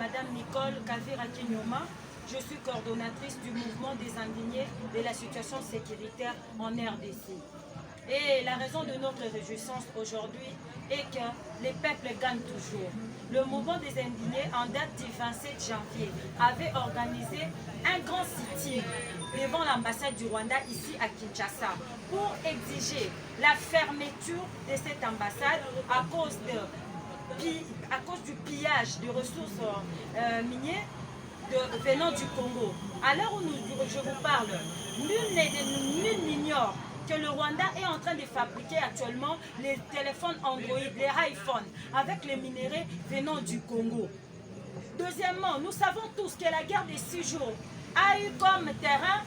Madame Nicole Kavira Kinyoma. Je suis coordonnatrice du mouvement des indignés de la situation sécuritaire en RDC. Et la raison de notre réjouissance aujourd'hui est que les peuples gagnent toujours. Le mouvement des indignés, en date du 27 janvier, avait organisé un grand sit-in devant l'ambassade du Rwanda ici à Kinshasa pour exiger la fermeture de cette ambassade à cause du pillage de ressources minières venant du Congo. À l'heure où je vous parle, nul n'ignore que le Rwanda est en train de fabriquer actuellement les téléphones Android, les iPhones, avec les minéraux venant du Congo. Deuxièmement, nous savons tous que la guerre des 6 jours a eu comme terrain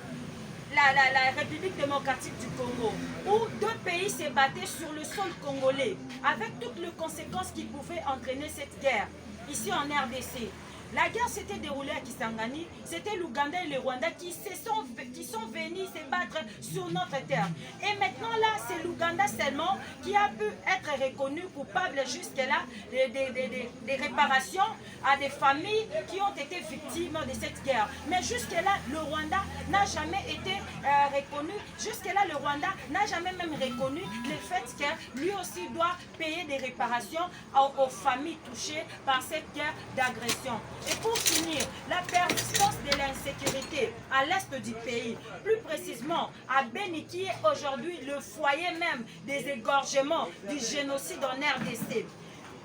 la République démocratique du Congo, où 2 pays se battaient sur le sol congolais, avec toutes les conséquences qui pouvaient entraîner cette guerre, ici en RDC. La guerre s'était déroulée à Kisangani, c'était l'Ouganda et le Rwanda qui sont venus se battre sur notre terre. Et maintenant là, c'est l'Ouganda seulement qui a pu être reconnu coupable jusque-là des réparations à des familles qui ont été victimes de cette guerre. Mais jusque-là, le Rwanda n'a jamais été reconnu, jusque-là le Rwanda n'a jamais même reconnu le fait que lui aussi doit payer des réparations aux familles touchées par cette guerre d'agression. Et pour finir, la persistance de l'insécurité à l'est du pays, plus précisément à Beni, qui est aujourd'hui le foyer même des égorgements du génocide en RDC.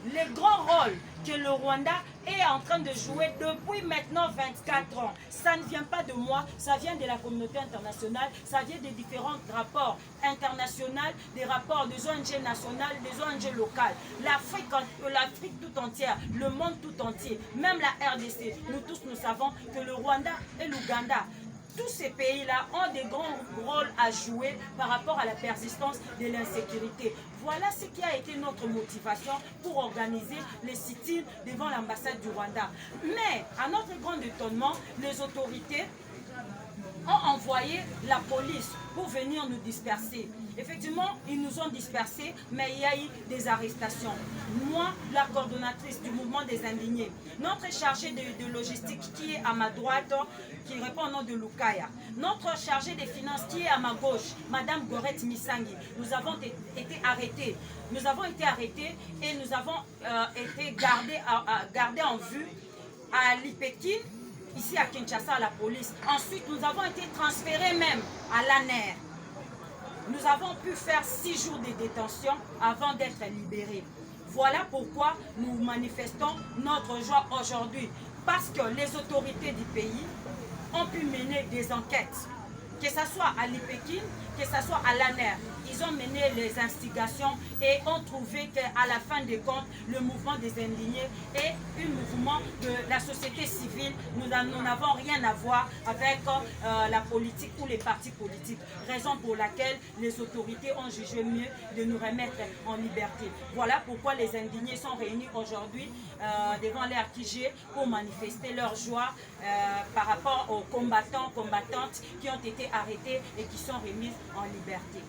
Le grand rôle que le Rwanda est en train de jouer depuis maintenant 24 ans. Ça ne vient pas de moi, ça vient de la communauté internationale, ça vient des différents rapports internationaux, des rapports des ONG nationales, des ONG locales. L'Afrique tout entière, le monde tout entier, même la RDC. Nous tous, nous savons que le Rwanda et l'Ouganda, tous ces pays-là ont des grands rôles à jouer par rapport à la persistance de l'insécurité. Voilà ce qui a été notre motivation pour organiser les sit-ins devant l'ambassade du Rwanda. Mais, à notre grand étonnement, les autorités ont envoyé la police pour venir nous disperser. Effectivement, ils nous ont dispersés, mais il y a eu des arrestations. Moi, la coordonnatrice du mouvement des indignés, notre chargé de logistique qui est à ma droite, qui répond au nom de Lukaya, notre chargé des finances qui est à ma gauche, Madame Gorette Misangi, nous avons été arrêtés. Nous avons été arrêtés et nous avons été gardés en vue à l'Ipekin, ici à Kinshasa, à la police. Ensuite, nous avons été transférés même à l'ANER. Nous avons pu faire 6 jours de détention avant d'être libérés. Voilà pourquoi nous manifestons notre joie aujourd'hui. Parce que les autorités du pays ont pu mener des enquêtes. Que ce soit à l'Ipekin, que ce soit à l'ANER. Ils ont mené les instigations et ont trouvé qu'à la fin des comptes, le mouvement des indignés est un mouvement de la société civile. Nous n'avons rien à voir avec la politique ou les partis politiques. Raison pour laquelle les autorités ont jugé mieux de nous remettre en liberté. Voilà pourquoi les indignés sont réunis aujourd'hui devant l'RTG pour manifester leur joie par rapport aux combattants, combattantes qui ont été arrêtés et qui sont remis en liberté.